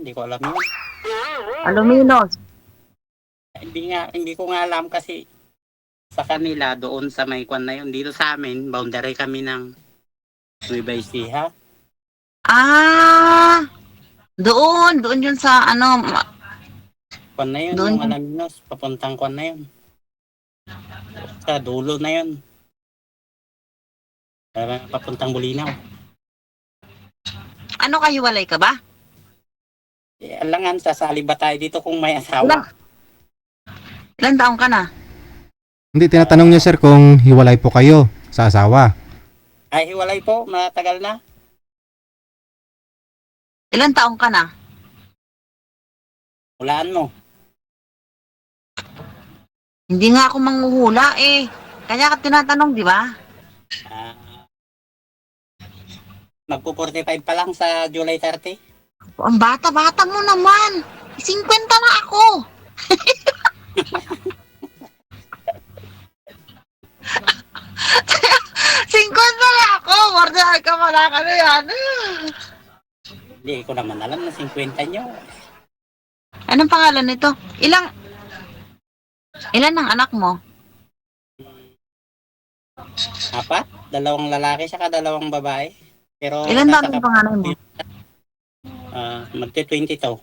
Hindi ko alam yun. Aluminos. Hindi ko nga alam kasi sa kanila doon sa may kwan na yun. Dito sa amin, boundary kami ng Nueva Ecija. Ah, doon yun sa ano, Kwan na yun, doon yung Alaminos. Papuntang kwan na yun. Sa dulo na yun. Papuntang Bulinaw. ano kahiwalay ka ba? Alangan, sasali ba tayo dito kung may asawa? Ilan taong ka na? Hindi, tinatanong niya sir kung hiwalay po kayo sa asawa. Ay, hiwalay po. Matagal na. Ilan taong ka na? Hulaan mo. Hindi nga ako manghuhula eh. Kaya ka tinatanong, di ba? Magpo-45 pa lang sa July 30. Ang bata-bata mo naman. 50 na ako. Singkwenta na ako. Wardahan ka pala ka na yan. Hindi ko naman alam na 50 nyo. Anong pangalan nito? Ilan ang anak mo? 4, 2 lalaki saka 2 babae. Pero Ilan nasa taon ang pangalan mo? magti-20 to.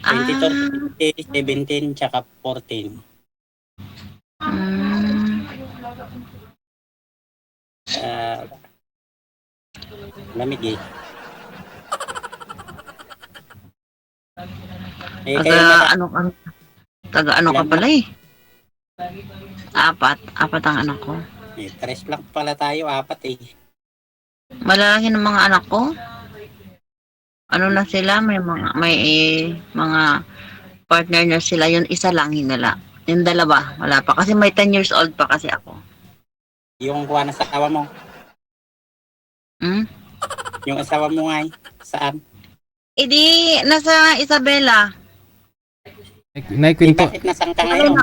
22, 17, tsaka 14. Mm, Lamig eh. Kayo taga ano ka pala eh. Apat ang anak ko. tres lang pala tayo, 4 eh. Malalaki ng mga anak ko. Ano na sila, may mga partner na sila. Yung isa lang hinala. Yung dalawa, wala pa. Kasi may 10 years old pa kasi ako. Yung kuha na sa asawa mo. Hmm? Yung asawa mo nga saan? Eh di, nasa Isabela. Naikwento, Bakit nasang ka ngayon?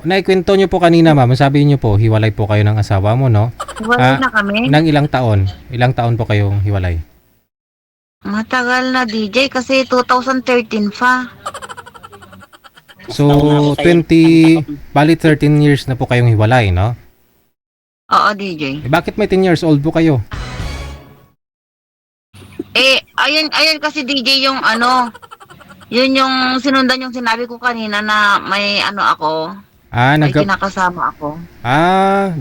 naikwento nyo po kanina ma'am, sabi nyo po, hiwalay po kayo ng asawa mo, no? Wala na kami. Nang ilang taon? Ilang taon po kayong hiwalay? Matagal na DJ kasi 2013 pa. So, 13 years na po kayong hiwalay, no? Oo, DJ. Bakit may 10 years old po kayo? Ayun kasi DJ yung ano, yun yung sinundan yung sinabi ko kanina na may ano ako, may kinakasama ako.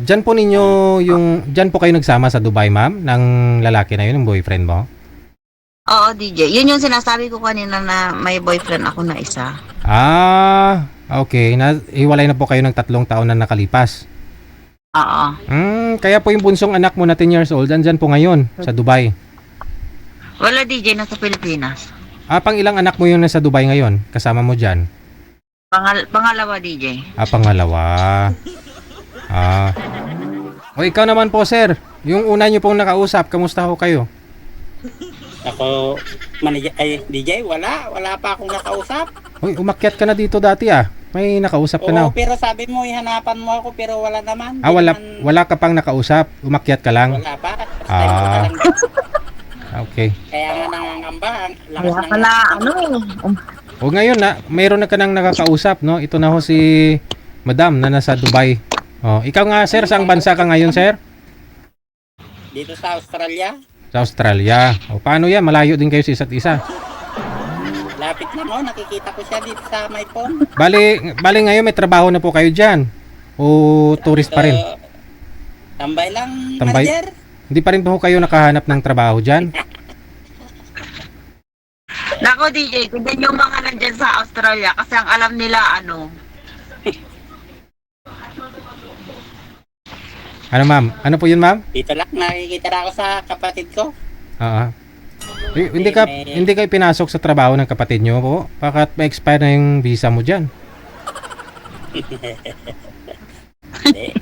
Diyan po kayo nagsama sa Dubai, ma'am, ng lalaki na yun, ng boyfriend mo? Oo, DJ. Yun yung sinasabi ko kanina na may boyfriend ako na isa. Okay. Hiwalay na po kayo ng 3 taon na nakalipas. Oo. Kaya po yung bunsong anak mo na 10 years old, andyan po ngayon sa Dubai. Wala DJ, nasa Pilipinas. Pang ilang anak mo yung nasa Dubai ngayon? Kasama mo dyan? Pangalawa DJ. Pangalawa. O ikaw naman po, sir. Yung una nyo pong nakausap, kamusta ho kayo? Ako, DJ, wala pa akong nakausap. Uy, umakyat ka na dito dati May nakausap ka na. Oo, pero sabi mo, ihanapan mo ako, pero wala naman. Wala ka pang nakausap. Umakyat ka lang. Wala pa. First time ko na lang. Okay. Kaya nga nangangamba. Kaya pala, O ngayon mayroon na ka nang nakakausap, no? Ito na ho si Madam na nasa Dubai. Ikaw nga, sir, saang bansa ka ngayon, sir? Dito sa Australia. Sa Australia. Paano yan? Malayo din kayo sa isa't isa. Lapit lang nakikita ko siya dito sa my phone. Bali ngayon may trabaho na po kayo dyan? O tourist pa rin? Tambay lang, Tambay? manager. Hindi pa rin po kayo nakahanap ng trabaho dyan? Nako DJ, tignan yung mga nandyan sa Australia kasi ang alam nila Ano ma'am? Ano po yun ma'am? Dito lang, nakikita na ako sa kapatid ko. Hindi kayo pinasok sa trabaho ng kapatid nyo po? Bakit ma-expire na yung visa mo dyan? Hindi.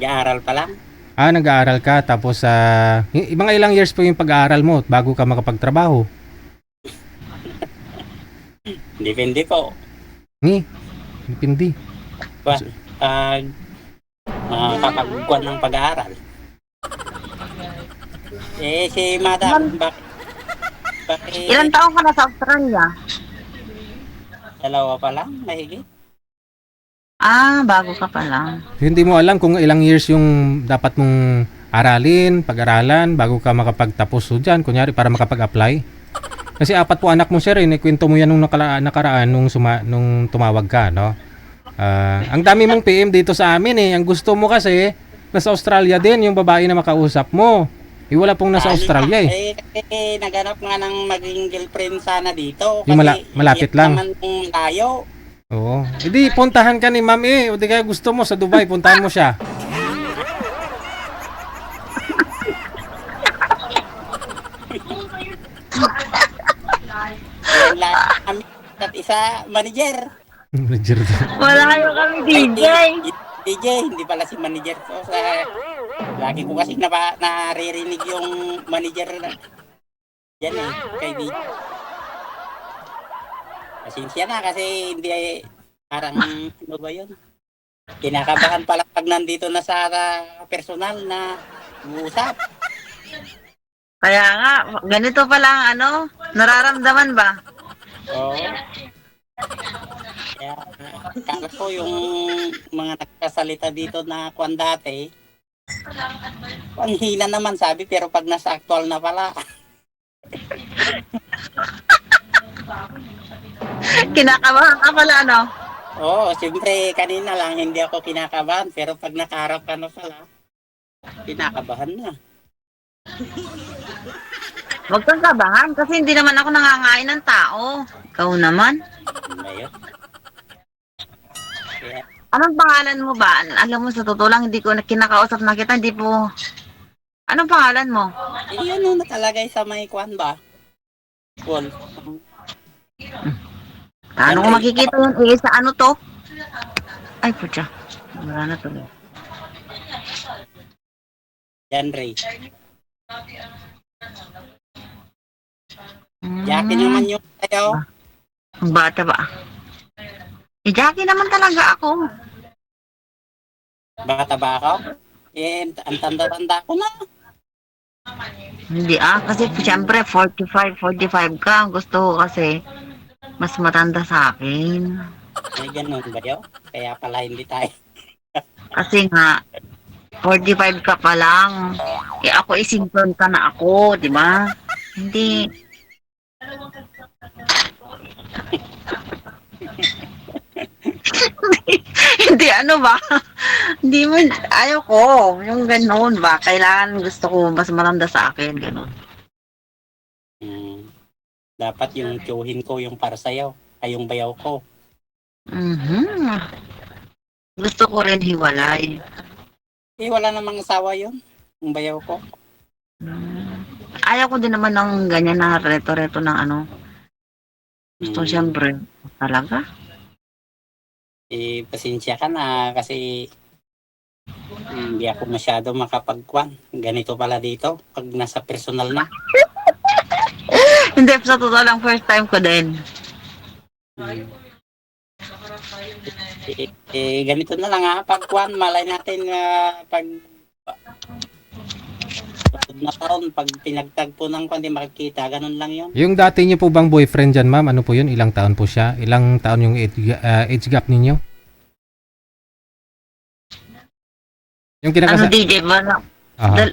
Nag-aaral pa lang. Nag-aaral ka tapos mga ilang years po yung pag-aaral mo bago ka makapagtrabaho? Depende po. Depende. Makakapagkuhan ng pag-aaral. Si Madam, Ilan Bakit taon ka na sa Australia? dalawa pa lang, mahigit? Ah, bago ka pa lang. Hindi mo alam kung ilang years yung dapat mong aralin, pag-aralan bago ka makapagtapos so dyan, kunyari para makapag-apply. Kasi 4 po anak mo sir, kwento mo yan nung nakaraan nung tumawag ka, no? Ang dami mong PM dito sa amin eh. Ang gusto mo kasi nasa Australia din yung babae na makausap mo. Wala pong nasa Australia eh. Kasi naghanap nga ng maging girlfriend sana dito. Yung Kasi malapit iyak lang. naman yung layo. Oo. Hindi, puntahan ka ni ma'am eh. O di kaya gusto mo sa Dubai, puntahan mo siya. Yan lang kami at isa, manager. Manager daw. Wala kayo kami, DJ. DJ, hindi pala si manager. So, lagi ko kasi naririnig yung manager na. Yan eh, kay DJ. Pasensya na kasi hindi parang ano ba yun? Kinakabahan pala pag nandito na sa personal na uusap. Kaya nga, ganito pala ang ano, nararamdaman ba? Oo. Kaya kala ko yung mga nagkasalita dito na kwan dati, ang hina naman sabi pero pag nasa actual na pala. Kinakabahan ka pala, no? Oo, siyempre kanina lang hindi ako kinakabahan pero pag nakaharap ka na pala, kinakabahan na. Huwag kang kabahan kasi hindi naman ako nangangain ng tao. Ikaw naman. Ano ba yun? Kaya, Anong pangalan mo ba? Alam mo, sa totoo lang, hindi ko kinakausap na kita, hindi po. Anong pangalan mo? yun yung nakalagay sa may kwan ba? Wall. Paano ko makikita yun? Eh, sa ano to? Ay, putya. Wala na tuloy. Yan, Ray. Hmm, Jackie naman yung tayo. ang bata ba? Eh, Jackie naman talaga ako. Bata ba ako? Eh, ang tanda-tanda ko na. Hindi kasi siyempre 45 ka. Gusto ko kasi mas matanda sa akin. May ganun ba yun? Kaya pala hindi tayo. Kasi nga, 45 ka pa lang. Eh ako isington ka na ako, di ba? Hindi. Hindi ano ba? Hindi mo, ayaw ko. Yung ganun ba? Kailangan gusto ko mas matanda sa akin. Ganun. Dapat yung tiyuhin ko yung para sa'yo. Ay yung bayaw ko. Mhm. Gusto ko rin hiwalay. Eh, wala namang asawa yun. Yung bayaw ko. Ayaw ko din naman ng ganyan na reto-reto ng ano. Gusto siyempre. Talaga? Eh, pasensya ka na kasi hindi ako masyado makapagkwan. Ganito pala dito pag nasa personal na. Hindi, sa totoo lang, first time ko din. Ganito na lang pagkwan. Malay natin pag na taon, pag pinagtagpo ng kwan, di makikita. Ganun lang yun. Yung dati niyo po bang boyfriend dyan ma'am, ano po yun? Ilang taon po siya? Ilang taon yung age gap ninyo? Yung Ano DJ ba? Aha.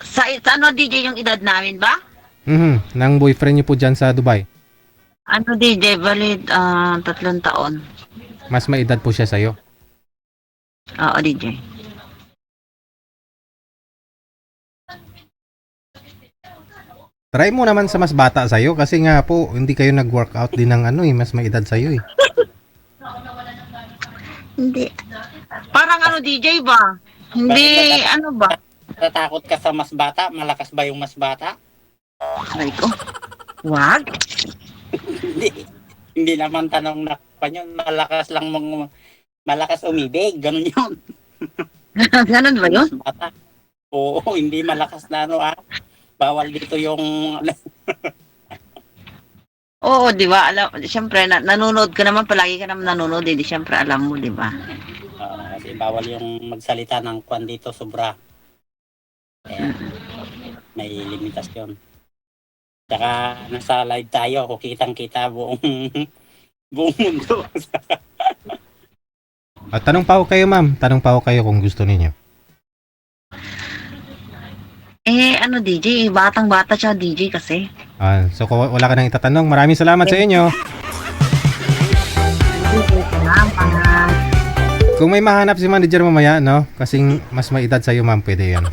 Sa ano DJ yung edad namin ba? Nang boyfriend niyo po dyan sa Dubai. Ano DJ, valid 3 taon. Mas may edad po siya sa'yo. Oo, DJ. Try mo naman sa mas bata sa'yo kasi nga po, hindi kayo nag-workout din ng ano mas may edad sa'yo eh. Hindi. Parang ano DJ ba? Hindi, ano ba? Natatakot ka sa mas bata? Malakas ba yung mas bata? Aray ko. Wag. Hindi naman tanong na pa yun. Malakas umibig. Ganun yun. Ganun ba yun? Mas bata. Oo, hindi malakas na bawal dito yung Oo, di ba? Alam, siyempre, nanonood ka naman, palagi ka naman nanonood, di siyempre alam mo, di ba? kasi bawal yung magsalita ng kwan dito sobra. Kaya may limitasyon. Tsaka nasa live tayo, kitang-kita buong buong mundo. At tanong pa ako kayo, ma'am. Tanong pa ako kayo kung gusto ninyo. Ano DJ, batang-bata siya DJ kasi. So kung wala ka nang itatanong, maraming salamat sa inyo. DJ, salamat. Kung may mahanap si manager mamaya, no? Kasing mas may edad sa'yo, ma'am, pwede yan.